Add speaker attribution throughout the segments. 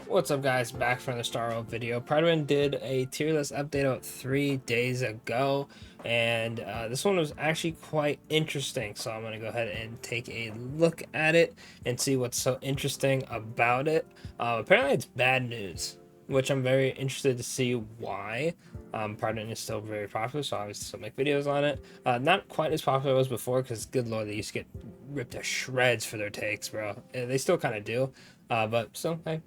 Speaker 1: What's up, guys? Back from the Star World video. Prydwens did a tier list update about 3 days ago, and this one was actually quite interesting. So I'm gonna go ahead and take a look at it and see what's so interesting about it. Apparently, it's bad news, which I'm very interested to see why. Prydwens is still very popular, so I still make videos on it. Not quite as popular as before, because good lord, they used to get ripped to shreds for their takes, bro. And they still kind of do, but still, hey,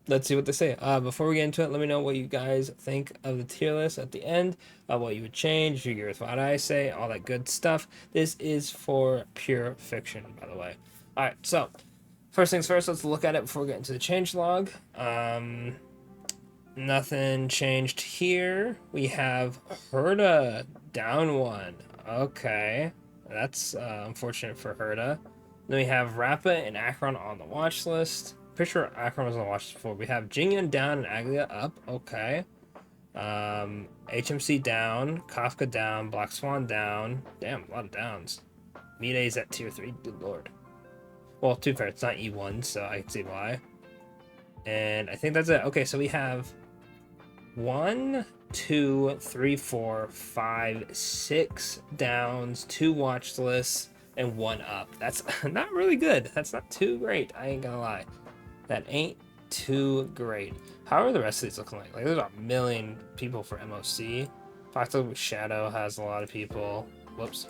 Speaker 1: let's see what they say. Before we get into it, let me know what you guys think of the tier list at the end, what you would change, if you agree with what I say, all that good stuff. This is for pure fiction, by the way. All right, so first things first, let's look at it before we get into the change log. Nothing changed here. We have Herda down one. Okay, that's unfortunate for Herda. Then we have Rappa and Acheron on the watch list. Pretty sure Acheron was on the watch list before. We have Jingyan down and Aglia up. Okay. HMC down. Kafka down. Black Swan down. Damn, a lot of downs. Miday's at tier 3. Good lord. Well, to be fair, it's not E1, so I can see why. And I think that's it. Okay, so we have 1, 2, 3, 4, 5, 6 downs, 2 watch lists, and 1 up. That's not really good. That's not too great. I ain't gonna lie. That ain't too great. How are the rest of these looking like? Like, there's a million people for MOC. Foxtail Shadow has a lot of people. Whoops.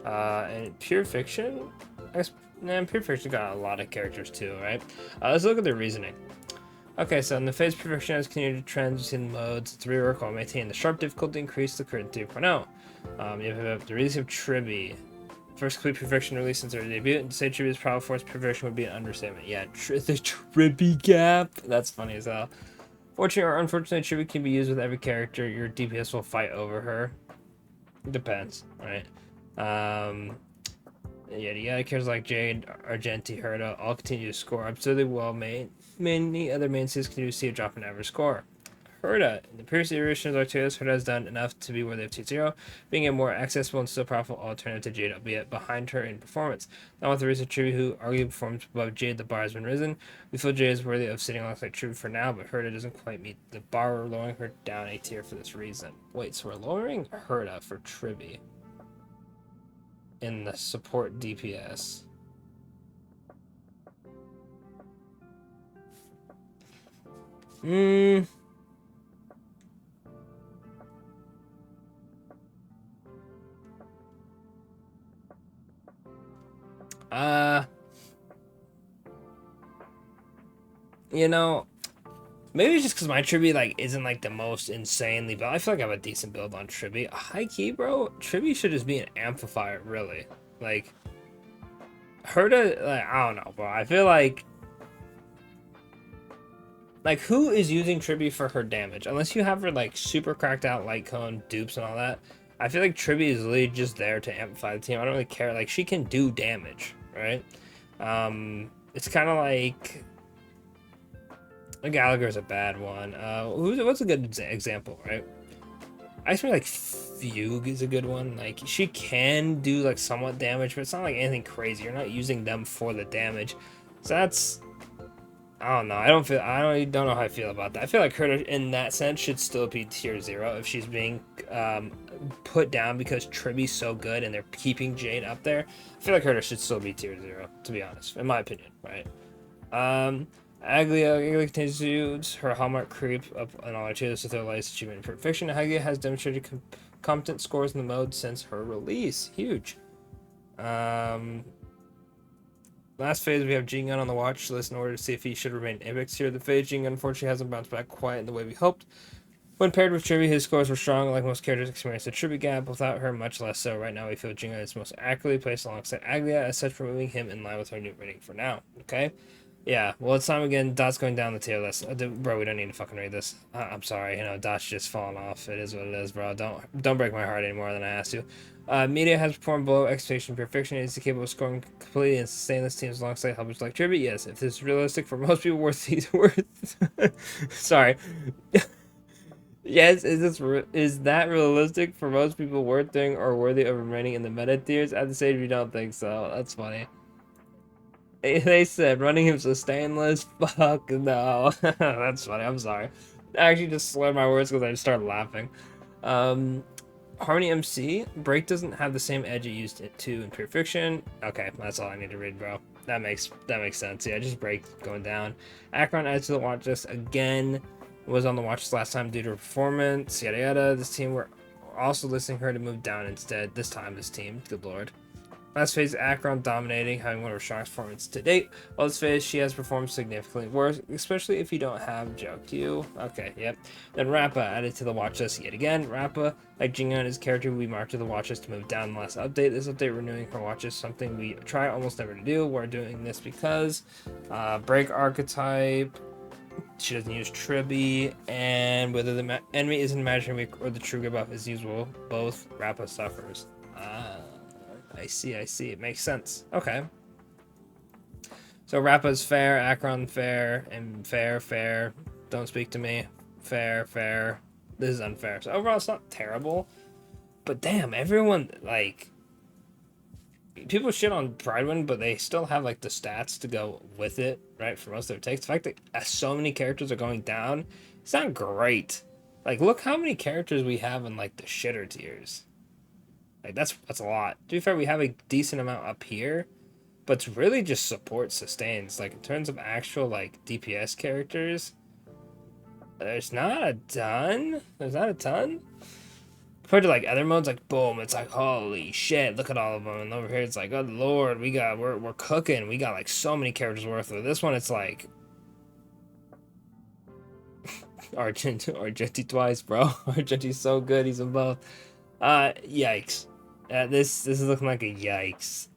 Speaker 1: And Pure Fiction? I guess, nah, Pure Fiction got a lot of characters too, right? Let's look at the reasoning. Okay, so in the phase perfection has continued trends in modes. It's rework while maintaining the sharp difficulty increase the current 3.0. You have the release of Tribi. First complete perfection release since their debut, and to say Tribi's Power Force perfection would be an understatement. Yeah, the Tribi gap. That's funny as hell. Fortunately or unfortunately, Tribi can be used with every character. Your DPS will fight over her. Depends, right? Yeah, characters like Jade, Argenti, Herda all continue to score absurdly well. Many other mainstays continue to see a drop in average score. Herda, in the previous iterations of Arcturus, Herda has done enough to be worthy of T0, being a more accessible and still powerful alternative to Jade, albeit behind her in performance. Now with the recent Tribi, who arguably performs above Jade, the bar has been risen. We feel Jade is worthy of sitting alongside Tribi for now, but Herda doesn't quite meet the bar. We're lowering her down a tier for this reason. Wait, so we're lowering Herda for Tribi in the support DPS. Uh, you know, maybe it's just because my Tribi like isn't like the most insanely built. I feel like I have a decent build on Tribi. High key, bro. Tribi should just be an amplifier, really. Like, Herda, like, I don't know, bro. I feel like who is using Tribi for her damage? Unless you have her like super cracked out light cone dupes and all that. I feel like Tribi is literally just there to amplify the team. I don't really care. Like, she can do damage, right? It's kind of like Gallagher's a bad one. What's a good example, right? I just feel like Fugue is a good one. Like, she can do like somewhat damage, but it's not like anything crazy. You're not using them for the damage, so that's, I don't know. I don't know how I feel about that. I feel like her in that sense should still be tier 0 if she's being put down because Tribi's so good and they're keeping Jade up there. I feel like Herda should still be tier 0, to be honest, in my opinion, right? Aglia continues her hallmark creep up on all her tiers with her latest achievement in perfection. Aglia has demonstrated competent scores in the mode since her release. Huge. Last phase, we have Jingun on the watch list in order to see if he should remain Apex here. The phase, Jingun unfortunately hasn't bounced back quite in the way we hoped. When paired with Tribi, his scores were strong, like most characters experience the Tribi gap. Without her, much less so. Right now, we feel Jingun is most accurately placed alongside Aglia, as such, removing him in line with her new rating for now. Okay? Yeah, well, it's time again. Dot's going down the tier list. Bro, we don't need to fucking read this. I'm sorry, Dot's just falling off. It is what it is, bro. Don't break my heart any more than I asked you. Media has performed below expectation perfection. It is capable of scoring completely and sustaining this teams alongside helpers like Tribute. Yes, if this is realistic for most people, sorry. Yes, is that realistic for most people? Worth doing or worthy of remaining in the meta tiers? At the stage, we don't think so. That's funny. They said running him sustainless. Fuck no. That's funny. I'm sorry. I actually just slurred my words because I just started laughing. Um, Harmony MC, Break doesn't have the same edge it used to in Pure Fiction. Okay, that's all I need to read, bro. That makes sense. Yeah, just Break going down. Acheron adds to the watch list again. Was on the watch list last time due to performance. Yada yada. This team were also listing her to move down instead. This time, this team. Good lord. Last phase, Acheron dominating, having one of her strongest performances to date. While this phase, she has performed significantly worse, especially if you don't have Joke Q. Okay, yep. Then Rappa added to the watch list yet again. Rappa, like Jinga and his character, we marked to the watch list to move down in the last update. This update renewing her watch list, something we try almost never to do. We're doing this because Break archetype, she doesn't use Tribby, and whether the enemy is an imaginary weak or the true good buff is usable, both Rappa suffers. I see. It makes sense. Okay. So Rappa's fair, Acheron fair, and fair. Don't speak to me. Fair. This is unfair. So overall, it's not terrible. But damn, everyone, like... People shit on Prydwens, but they still have, like, the stats to go with it, right, for most of their takes. The fact that so many characters are going down, it's not great. Like, look how many characters we have in, like, the shitter tiers. Like, that's a lot. To be fair, we have a decent amount up here, but it's really just support sustains. Like, in terms of actual, like, DPS characters, there's not a ton. Compared to, like, other modes, like, boom, it's like, holy shit, look at all of them. And over here, it's like, oh, lord, we're cooking. We got, like, so many characters worth of this one. It's like, Argenti twice, bro. Argenti's so good. He's in both. Yikes. This is looking like a yikes.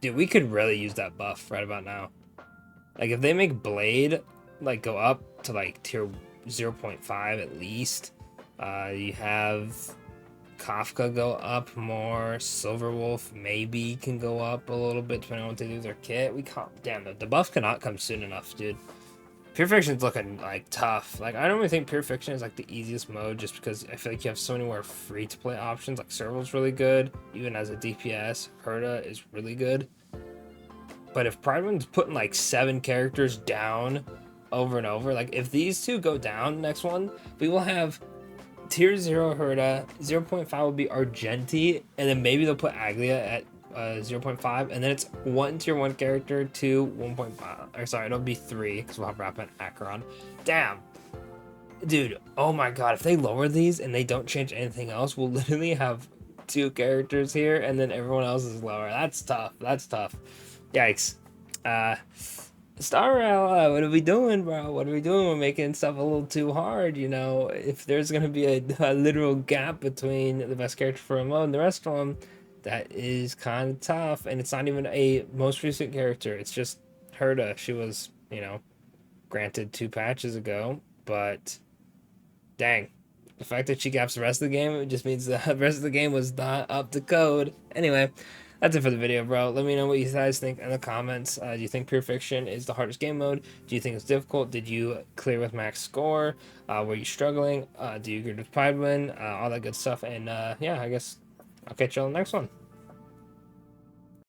Speaker 1: Dude, we could really use that buff right about now. Like, if they make Blade, like, go up to, like, tier 0.5 at least. You have Kafka go up more. Silverwolf maybe can go up a little bit depending on what they do with their kit. Damn, the buff cannot come soon enough, dude. Pure Fiction's looking, like, tough. Like, I don't really think Pure Fiction is, like, the easiest mode just because I feel like you have so many more free-to-play options. Like, Serval's really good. Even as a DPS, Herta is really good. But if Prydwens putting, like, 7 characters down over and over, like, if these two go down next one, we will have tier 0 Herta, 0.5 will be Argenti, and then maybe they'll put Aglia at 0.5, and then it's 1 tier 1 character, 2 1.5, or sorry, it'll be 3 because we'll have Rappa and Acheron. Damn, dude, oh my god, if they lower these and they don't change anything else, we'll literally have 2 characters here and then everyone else is lower. That's tough. Yikes. Star Rail, what are we doing, bro? What are we doing? We're making stuff a little too hard, you know. If there's gonna be a literal gap between the best character for a mode and the rest of them, that is kind of tough. And it's not even a most recent character. It's just Herta. She was, you know, granted 2 patches ago, but dang. The fact that she gaps the rest of the game, it just means the rest of the game was not up to code. Anyway, that's it for the video, bro. Let me know what you guys think in the comments. Do you think Pure Fiction is the hardest game mode? Do you think it's difficult? Did you clear with max score? Were you struggling? Do you agree with Prydwens? All that good stuff. And yeah, I guess I'll catch you on the next one.